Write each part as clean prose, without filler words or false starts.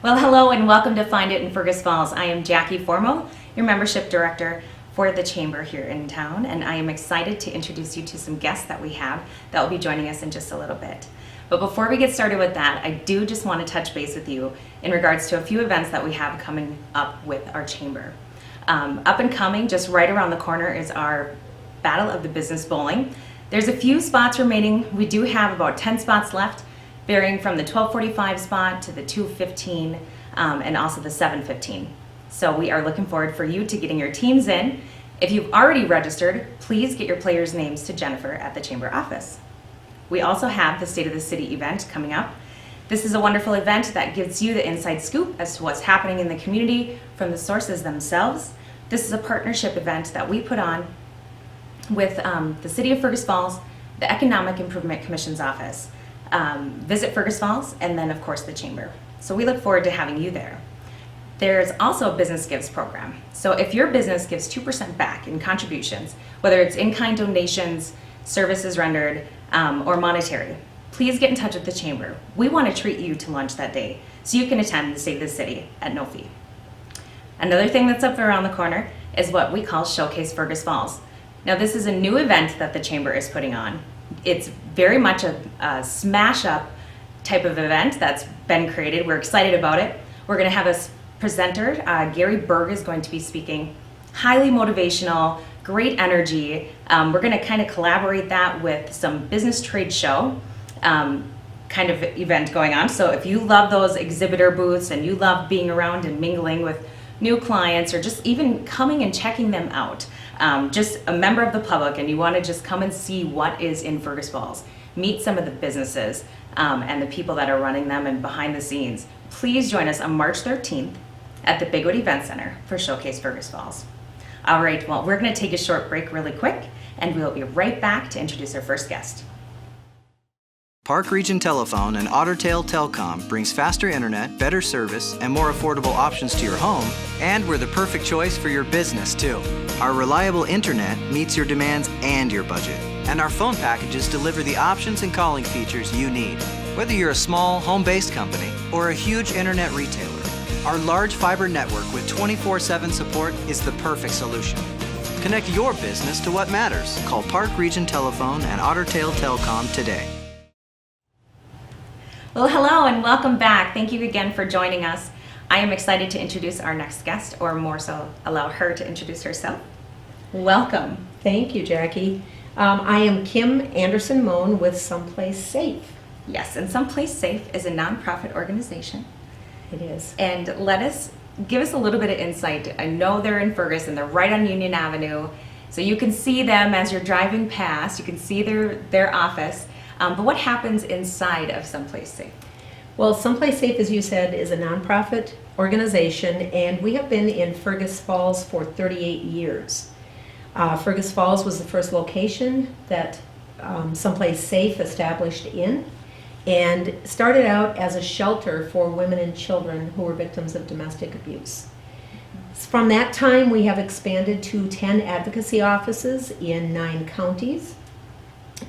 Well, hello and welcome to Find It in Fergus Falls. I am Jackie Formo, your membership director for the Chamber here in town, and I am excited to introduce you to some guests that we have that will be joining us in just a little bit. But before we get started with that, I do just want to touch base with you in regards to a few events that we have coming up with our Chamber. Up and coming, just right around the corner, is our Battle of the Business Bowling. There's a few spots remaining. We do have about 10 spots left, varying from the 12:45 spot to the 2:15 and also the 7:15. So we are looking forward for you to getting your teams in. If you've already registered, please get your players' names to Jennifer at the Chamber office. We also have the State of the City event coming up. This is a wonderful event that gives you the inside scoop as to what's happening in the community from the sources themselves. This is a partnership event that we put on with the City of Fergus Falls, the Economic Improvement Commission's office, Visit Fergus Falls, and then of course the Chamber. So we look forward to having you there. There's also a business gives program. So if your business gives 2% back in contributions, whether it's in-kind donations, services rendered, or monetary, please get in touch with the Chamber. We want to treat you to lunch that day so you can attend the State of the City at no fee. Another thing that's up around the corner is what we call Showcase Fergus Falls. Now this is a new event that the Chamber is putting on. It's very much a smash up type of event that's been created. We're excited about it. We're going to have a presenter, Gary Berg is going to be speaking. Highly motivational, great energy. We're going to kind of collaborate that with some business trade show kind of event going on. So if you love those exhibitor booths and you love being around and mingling with new clients or just even coming and checking them out, just a member of the public and you want to just come and see what is in Fergus Falls, meet some of the businesses and the people that are running them and behind the scenes, please join us on March 13th at the Bigwood Event Center for Showcase Fergus Falls. All right, well, we're going to take a short break really quick and we'll be right back to introduce our first guest. Park Region Telephone and Ottertail Telcom brings faster internet, better service, and more affordable options to your home, and we're the perfect choice for your business too. Our reliable internet meets your demands and your budget, and our phone packages deliver the options and calling features you need. Whether you're a small, home-based company or a huge internet retailer, our large fiber network with 24/7 support is the perfect solution. Connect your business to what matters. Call Park Region Telephone and Ottertail Telcom today. Well, hello and welcome back. Thank you again for joining us. I am excited to introduce our next guest, or more so, allow her to introduce herself. Welcome. Thank you, Jackie. I am Kim Anderson-Moen with Someplace Safe. Yes, and Someplace Safe is a nonprofit organization. It is. And give us a little bit of insight. I know they're in Fergus and they're right on Union Avenue, so you can see them as you're driving past. You can see their office. But what happens inside of Someplace Safe? Well, Someplace Safe, as you said, is a nonprofit organization, and we have been in Fergus Falls for 38 years. Fergus Falls was the first location that Someplace Safe established in, and started out as a shelter for women and children who were victims of domestic abuse. From that time, we have expanded to 10 advocacy offices in 9 counties.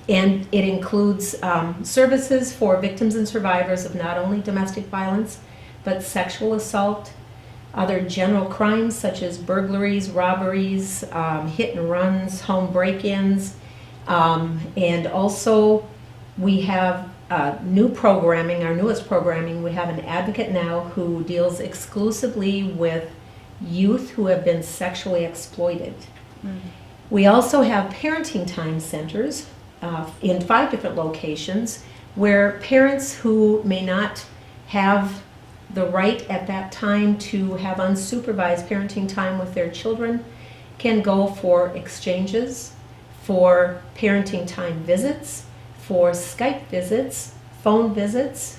And it includes services for victims and survivors of not only domestic violence, but sexual assault, other general crimes such as burglaries, robberies, hit and runs, home break-ins, and also we have new programming, our newest programming. We have an advocate now who deals exclusively with youth who have been sexually exploited. Mm-hmm. We also have parenting time centers in 5 different locations where parents who may not have the right at that time to have unsupervised parenting time with their children can go for exchanges, for parenting time visits, for Skype visits, phone visits,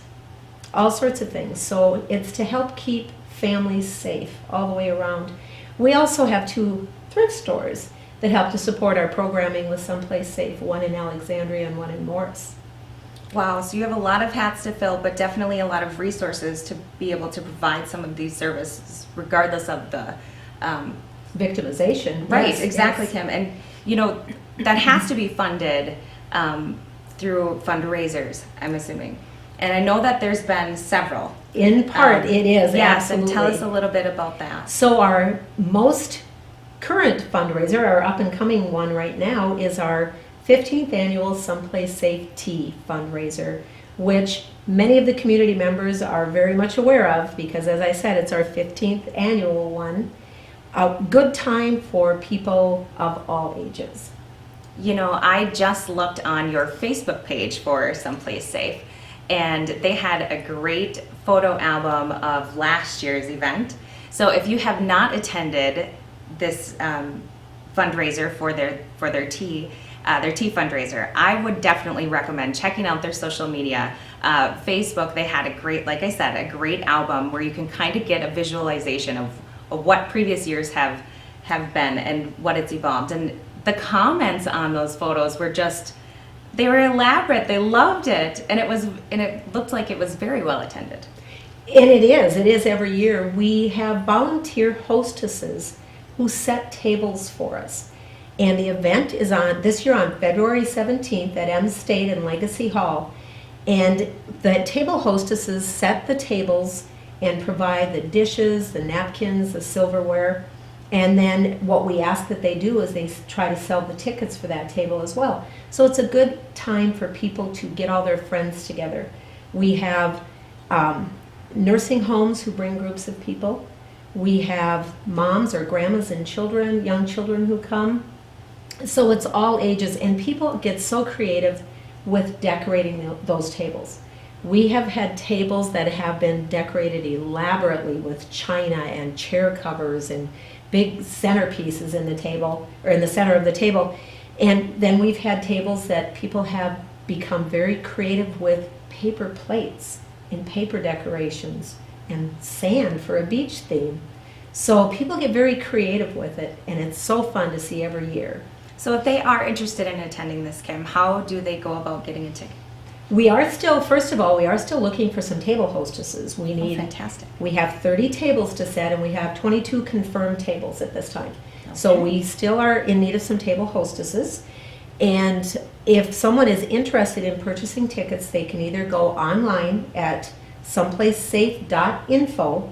all sorts of things. So it's to help keep families safe all the way around. We also have 2 thrift stores that help to support our programming with Someplace Safe, one in Alexandria and one in Morris. Wow, so you have a lot of hats to fill, but definitely a lot of resources to be able to provide some of these services, regardless of the victimization. Right, yes, exactly, yes. Kim. And you know, that has to be funded through fundraisers, I'm assuming. And I know that there's been several In part, it is, Yes, absolutely. and tell us a little bit about that. So our most current fundraiser, our up-and-coming one right now, is our 15th annual Someplace Safe Tea fundraiser, which many of the community members are very much aware of because, as I said, it's our 15th annual one. A good time for people of all ages. You know, I just looked on your Facebook page for Someplace Safe, and they had a great photo album of last year's event. So if you have not attended this fundraiser for their tea fundraiser, I would definitely recommend checking out their social media. Facebook, they had a great, like I said, a great album where you can kind of get a visualization of what previous years have been and what it's evolved. And the comments on those photos were just, they were elaborate. They loved it, and it looked like it was very well attended. And it is every year. We have volunteer hostesses who set tables for us. And the event is on this year on February 17th at M State and Legacy Hall. And the table hostesses set the tables and provide the dishes, the napkins, the silverware. And then what we ask that they do is they try to sell the tickets for that table as well. So it's a good time for people to get all their friends together. We have nursing homes who bring groups of people. We have moms or grandmas and children, young children who come. So it's all ages, and people get so creative with decorating those tables. We have had tables that have been decorated elaborately with china and chair covers and big centerpieces in the table, or in the center of the table. And then we've had tables that people have become very creative with paper plates and paper decorations and sand for a beach theme. So people get very creative with it, and it's so fun to see every year. So if they are interested in attending this, Kim, how do they go about getting a ticket? We are still, first of all, we are still looking for some table hostesses. We Oh, need, fantastic. we have 30 tables to set, and we have 22 confirmed tables at this time. So Okay. we still are in need of some table hostesses. And if someone is interested in purchasing tickets, they can either go online at someplacesafe.info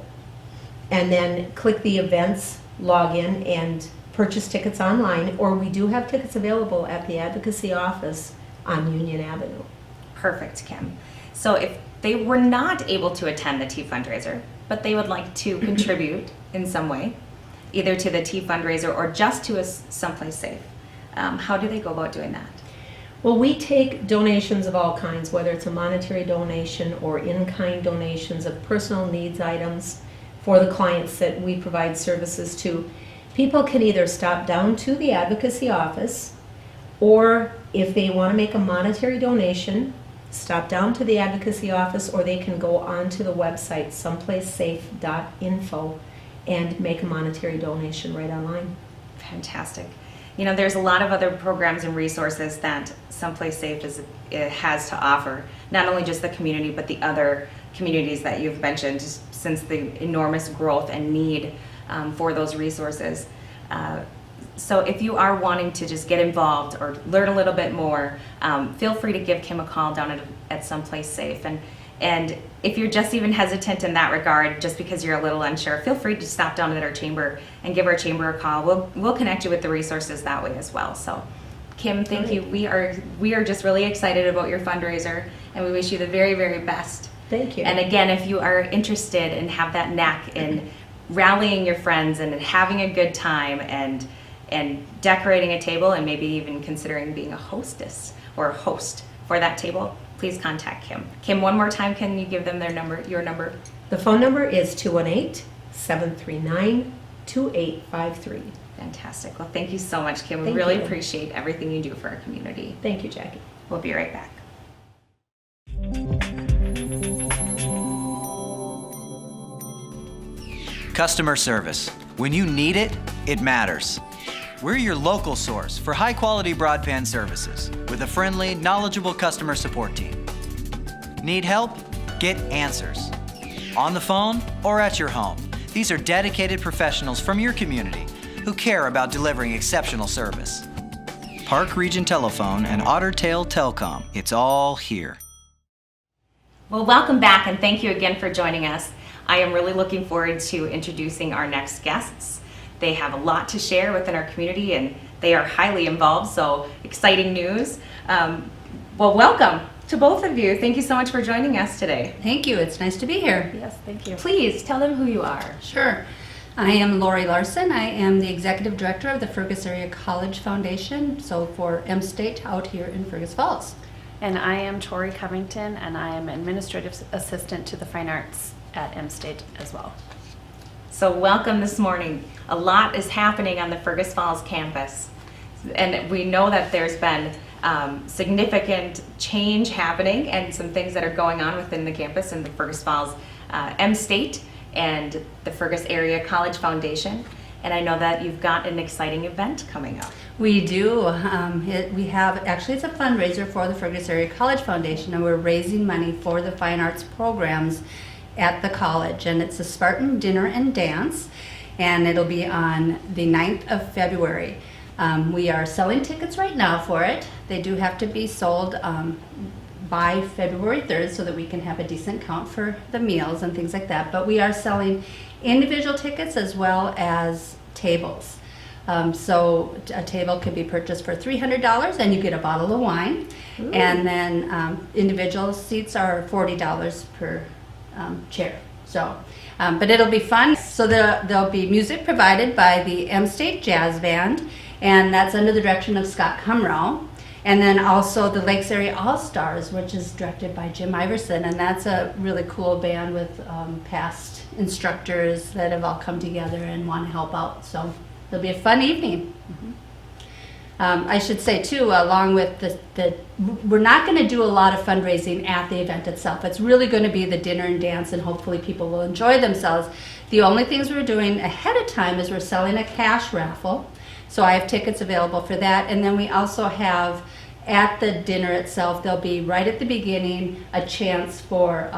and then click the events, log in, and purchase tickets online, or we do have tickets available at the advocacy office on Union Avenue. Perfect, Kim. So if they were not able to attend the tea fundraiser, but they would like to contribute in some way, either to the tea fundraiser or just to Someplace Safe, how do they go about doing that? Well, we take donations of all kinds, whether it's a monetary donation or in-kind donations of personal needs items for the clients that we provide services to. People can either stop down to the advocacy office, or if they want to make a monetary donation, stop down to the advocacy office, or they can go onto the website someplacesafe.info and make a monetary donation right online. Fantastic. You know, there's a lot of other programs and resources that Someplace Safe has to offer, not only just the community, but the other communities that you've mentioned, just since the enormous growth and need for those resources. So if you are wanting to just get involved or learn a little bit more, feel free to give Kim a call down at Someplace Safe. And if you're just even hesitant in that regard, just because you're a little unsure, feel free to stop down at our chamber and give our chamber a call. We'll connect you with the resources that way as well. So Kim, thank you. We are just really excited about your fundraiser, and we wish you the very, very best. Thank you. And again, if you are interested and have that knack in rallying your friends and having a good time and decorating a table, and maybe even considering being a hostess or a host for that table, please contact Kim. Kim, one more time, can you give them your number? The phone number is 218-739-2853. Fantastic. Well, thank you so much, Kim. We Thank really you. appreciate everything you do for our community. Thank you, Jackie. We'll be right back. Customer service. When you need it, it matters. We're your local source for high-quality broadband services with a friendly, knowledgeable customer support team. Need help? Get answers. On the phone or at your home, these are dedicated professionals from your community who care about delivering exceptional service. Park Region Telephone and Otter Tail Telcom, it's all here. Well, welcome back and thank you again for joining us. I am really looking forward to introducing our next guests. They have a lot to share within our community and they are highly involved, so exciting news. Well, welcome to both of you. Thank you so much for joining us today. Thank you. It's nice to be here. Yes, thank you. Please tell them who you are. Sure. I am Lori Larson. I am the Executive Director of the Fergus Area College Foundation, so for M-State out here in Fergus Falls. And I am Tori Covington, and I am Administrative Assistant to the Fine Arts at M-State as well. So welcome this morning. A lot is happening on the Fergus Falls campus. And we know that there's been significant change happening and some things that are going on within the campus in the Fergus Falls M-State and the Fergus Area College Foundation. And I know that you've got an exciting event coming up. We do. We have, actually it's a fundraiser for the Fergus Area College Foundation, and we're raising money for the fine arts programs at the college. And it's a Spartan dinner and dance, and it'll be on the 9th of February. We are selling tickets right now for it. They do have to be sold by February 3rd so that we can have a decent count for the meals and things like that. But we are selling individual tickets as well as tables. So a table can be purchased for $300 and you get a bottle of wine. Ooh. And then individual seats are $40 per chair. So, but it'll be fun. So there'll be music provided by the M-State Jazz Band, and that's under the direction of Scott Cumrow. And then also the Lakes Area All-Stars, which is directed by Jim Iverson, and that's a really cool band with past instructors that have all come together and want to help out. So it'll be a fun evening. Mm-hmm. I should say too, along with we're not going to do a lot of fundraising at the event itself. It's really going to be the dinner and dance, and hopefully people will enjoy themselves. The only things we're doing ahead of time is we're selling a cash raffle. So I have tickets available for that. And then we also have, at the dinner itself, there'll be right at the beginning a chance for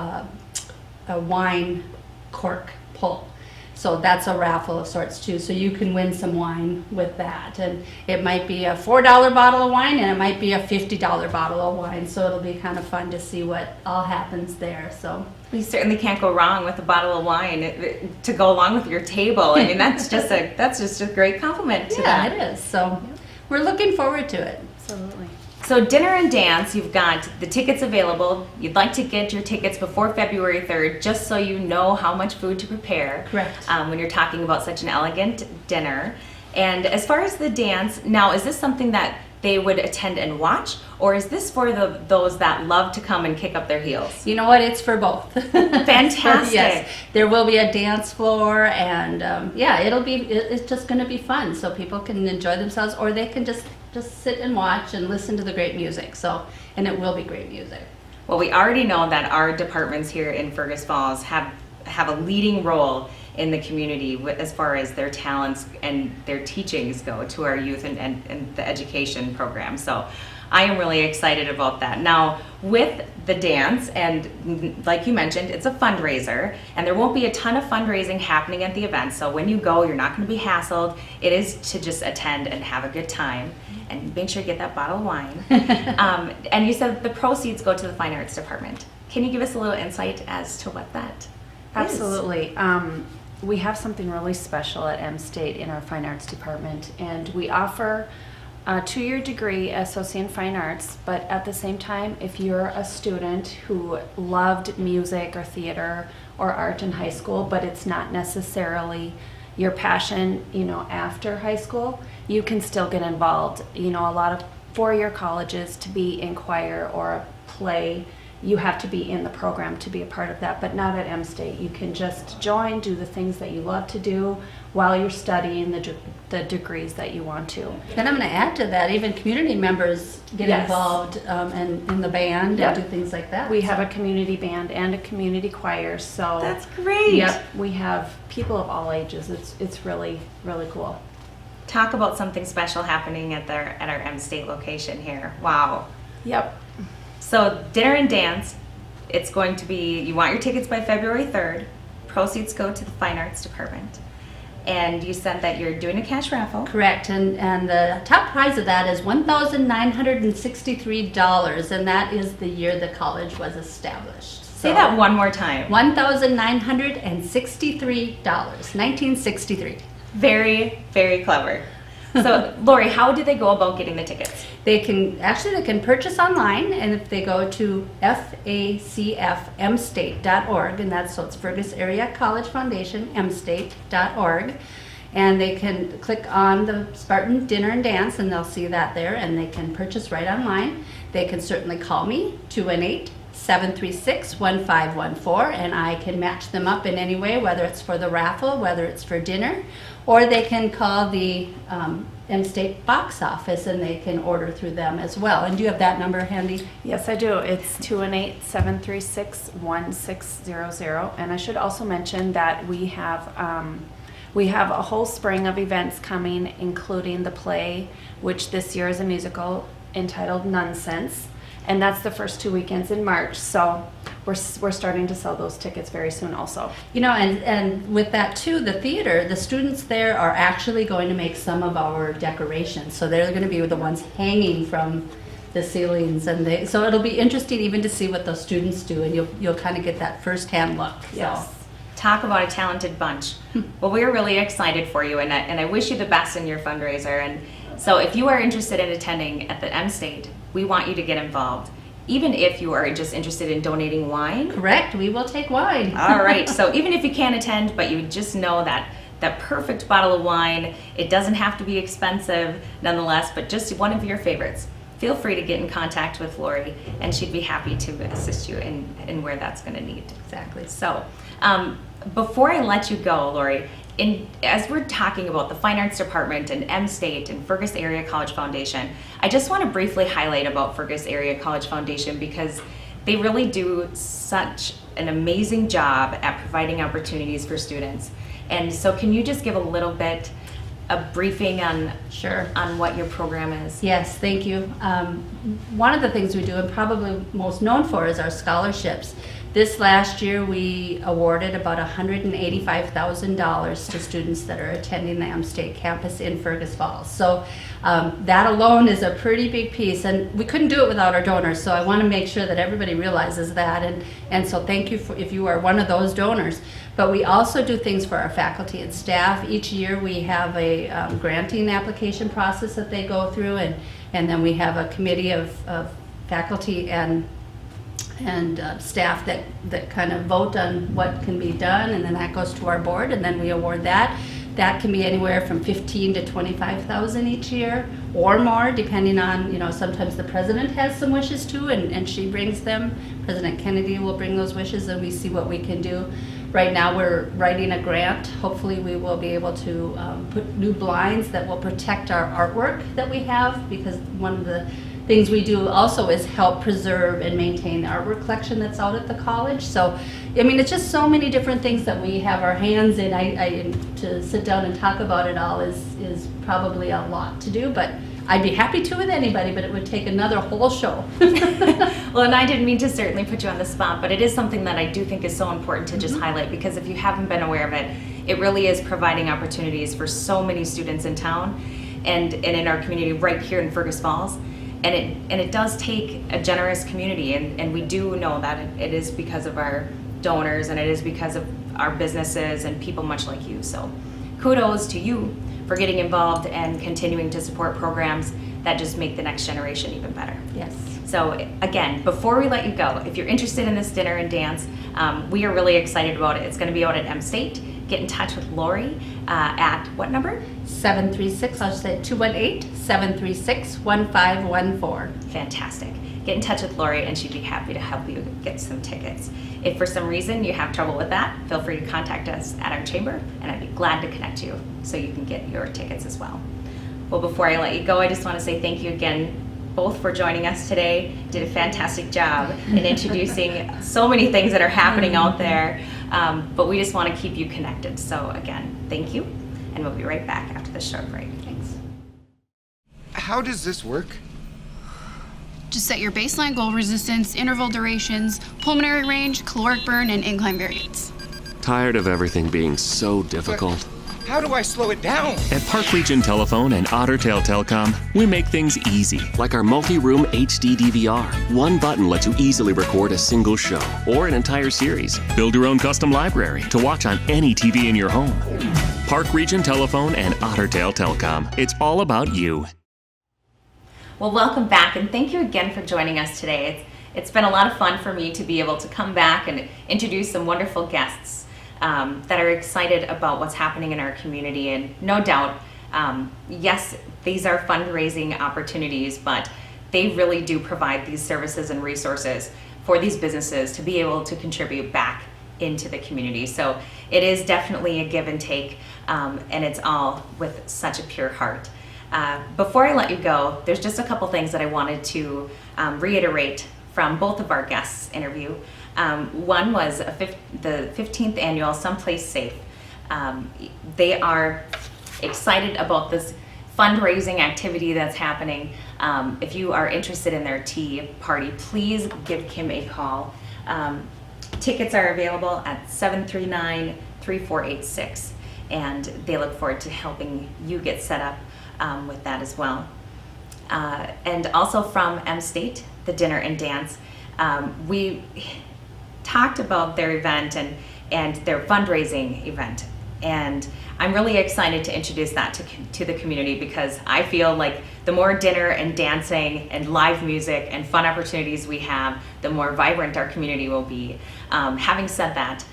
a wine cork pull. So that's a raffle of sorts too. So you can win some wine with that. And it might be a $4 bottle of wine and it might be a $50 bottle of wine. So it'll be kind of fun to see what all happens there. So you certainly can't go wrong with a bottle of wine to go along with your table. I mean, that's just a great compliment to that. Yeah, it is. So we're looking forward to it. Absolutely. So dinner and dance, you've got the tickets available. You'd like to get your tickets before February 3rd just so you know how much food to prepare. Correct. When you're talking about such an elegant dinner. And as far as the dance, now is this something that they would attend and watch, or is this for those that love to come and kick up their heels? You know what? It's for both. Fantastic. Yes, there will be a dance floor, and yeah, it's just going to be fun, so people can enjoy themselves, or they can just sit and watch and listen to the great music. So, and it will be great music. Well, we already know that our departments here in Fergus Falls have a leading role in the community as far as their talents and their teachings go to our youth and the education program. So I am really excited about that. Now, with the dance, and like you mentioned, it's a fundraiser, and there won't be a ton of fundraising happening at the event. So when you go, you're not going to be hassled. It is to just attend and have a good time, and make sure you get that bottle of wine. And you said the proceeds go to the Fine Arts Department. Can you give us a little insight as to what that is? Absolutely. We have something really special at M-State in our Fine Arts Department, and we offer a 2-year degree Associate in Fine Arts, but at the same time, if you're a student who loved music or theater or art in high school, but it's not necessarily your passion, after high school, you can still get involved. A lot of 4-year colleges, to be in choir or a play, you have to be in the program to be a part of that, but not at M-State. You can just join, do the things that you love to do while you're studying the degrees that you want to. And I'm going to add to that, even community members get involved in the band and do things like that. We have a community band and a community choir, so that's great. Yep, we have people of all ages. It's really, really cool. Talk about something special happening at our M-State location here. Wow. Yep. So dinner and dance, it's going to be, you want your tickets by February 3rd. Proceeds go to the Fine Arts Department. And you said that you're doing a cash raffle. Correct, and the top prize of that is $1,963, and that is the year the college was established. Say that one more time. $1,963, 1963. Very, very clever. So, Lori, how do they go about getting the tickets? They can purchase online, and if they go to facfmstate.org, and so it's Fergus Area College Foundation, mstate.org, and they can click on the Spartan Dinner and Dance, and they'll see that there, and they can purchase right online. They can certainly call me, 218-736-1514, and I can match them up in any way, whether it's for the raffle, whether it's for dinner, or they can call the M-State box office and they can order through them as well. And do you have that number handy? Yes, I do. It's 218-736-1600. And I should also mention that we have a whole spring of events coming, including the play, which this year is a musical entitled Nonsense. And that's the first 2 weekends in March. So we're starting to sell those tickets very soon also. You know, and with that too, the theater, the students there are actually going to make some of our decorations. So they're going to be the ones hanging from the ceilings, and so it'll be interesting even to see what those students do, and you'll kind of get that first-hand look. Yes. So. Talk about a talented bunch. Well, we're really excited for you, and I wish you the best in your fundraiser. And so if you are interested in attending at the M-State, we want you to get involved. Even if you are just interested in donating wine. Correct, we will take wine. All right, so even if you can't attend, but you just know that perfect bottle of wine, it doesn't have to be expensive nonetheless, but just one of your favorites, feel free to get in contact with Lori, and she'd be happy to assist you in where that's going to need. Exactly. So before I let you go, Lori, as we're talking about the Fine Arts Department and M-State and Fergus Area College Foundation, I just want to briefly highlight about Fergus Area College Foundation because they really do such an amazing job at providing opportunities for students. And so can you just give a little bit a briefing on what your program is? Yes, thank you. One of the things we do, and probably most known for, is our scholarships. This last year we awarded about $185,000 to students that are attending the M-State campus in Fergus Falls. So that alone is a pretty big piece, and we couldn't do it without our donors, so I want to make sure that everybody realizes that, and so thank you if you are one of those donors. But we also do things for our faculty and staff. Each year we have a granting application process that they go through, and then we have a committee of faculty and staff that kind of vote on what can be done, and then that goes to our board, and then we award that. That can be anywhere from $15,000 to $25,000 each year or more, depending on, sometimes the president has some wishes too, and she brings them. President Kennedy will bring those wishes, and we see what we can do. Right now we're writing a grant. Hopefully we will be able to put new blinds that will protect our artwork that we have, because one of the things we do also is help preserve and maintain the artwork collection that's out at the college. So, it's just so many different things that we have our hands in. To sit down and talk about it all is probably a lot to do, but I'd be happy to with anybody, but it would take another whole show. Well, and I didn't mean to certainly put you on the spot, but it is something that I do think is so important to just highlight, because if you haven't been aware of it, it really is providing opportunities for so many students in town and in our community right here in Fergus Falls. And it does take a generous community, and we do know that it is because of our donors, and it is because of our businesses and people much like you. So kudos to you for getting involved and continuing to support programs that just make the next generation even better. Yes. So again, before we let you go, if you're interested in this dinner and dance, we are really excited about it. It's going to be out at M-State. Get in touch with Lori at what number? 736, I'll just say 218-736-1514. Fantastic. Get in touch with Lori, and she'd be happy to help you get some tickets. If for some reason you have trouble with that, feel free to contact us at our chamber, and I'd be glad to connect you so you can get your tickets as well. Well, before I let you go, I just want to say thank you again both for joining us today. Did a fantastic job in introducing so many things that are happening out there, but we just want to keep you connected. So again, thank you, and we'll be right back after this short break. Thanks. How does this work? Just set your baseline goal resistance, interval durations, pulmonary range, caloric burn, and incline variance. Tired of everything being so difficult? How do I slow it down? At Park Region Telephone and Ottertail Telecom, we make things easy, like our multi-room HD DVR. One button lets you easily record a single show or an entire series. Build your own custom library to watch on any TV in your home. Park Region Telephone and Ottertail Telecom. It's all about you. Well, welcome back, and thank you again for joining us today. It's been a lot of fun for me to be able to come back and introduce some wonderful guests that are excited about what's happening in our community. And no doubt, yes, these are fundraising opportunities, but they really do provide these services and resources for these businesses to be able to contribute back into the community. So it is definitely a give and take, and it's all with such a pure heart. Before I let you go, there's just a couple things that I wanted to reiterate from both of our guests' interview. One was the 15th annual Someplace Safe. They are excited about this fundraising activity that's happening. If you are interested in their tea party, please give Kim a call. Tickets are available at 739-3486, and they look forward to helping you get set up with that as well. And also from M State, the dinner and dance, we talked about their event and their fundraising event, and I'm really excited to introduce that to the community, because I feel like the more dinner and dancing and live music and fun opportunities we have, the more vibrant our community will be. Having said that,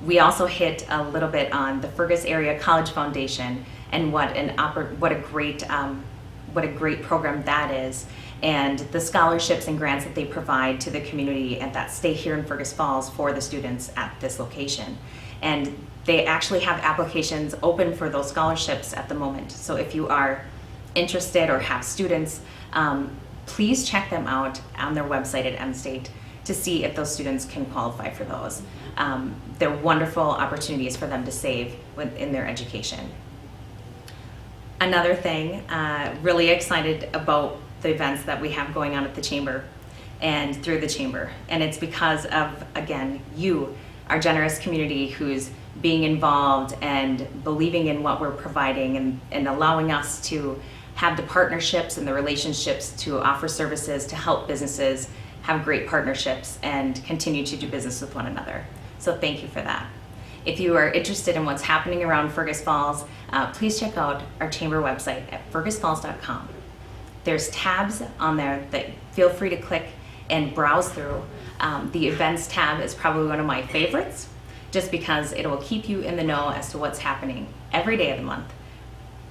we also hit a little bit on the Fergus Area College Foundation and what a great program that is, and the scholarships and grants that they provide to the community and that stay here in Fergus Falls for the students at this location. And they actually have applications open for those scholarships at the moment. So if you are interested or have students, please check them out on their website at M-State to see if those students can qualify for those. They're wonderful opportunities for them to save in their education. Another thing, really excited about the events that we have going on at the Chamber and through the Chamber. And it's because of, again, you, our generous community who's being involved and believing in what we're providing and allowing us to have the partnerships and the relationships to offer services to help businesses have great partnerships and continue to do business with one another. So thank you for that. If you are interested in what's happening around Fergus Falls, please check out our Chamber website at fergusfalls.com. There's tabs on there that feel free to click and browse through. The events tab is probably one of my favorites, just because it will keep you in the know as to what's happening every day of the month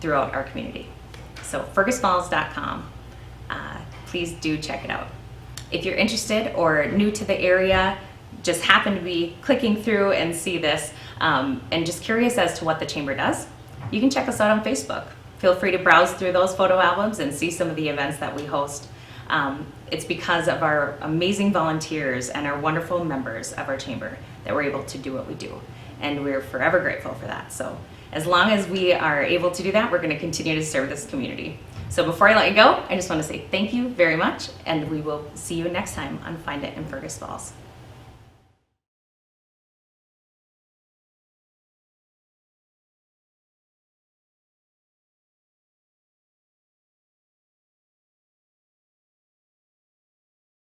throughout our community. So fergusfalls.com, please do check it out. If you're interested or new to the area, just happen to be clicking through and see this, and just curious as to what the Chamber does, you can check us out on Facebook. Feel free to browse through those photo albums and see some of the events that we host. It's because of our amazing volunteers and our wonderful members of our Chamber that we're able to do what we do, and we're forever grateful for that. So as long as we are able to do that, we're going to continue to serve this community. So before I let you go, I just want to say thank you very much, and we will see you next time on Find It in Fergus Falls.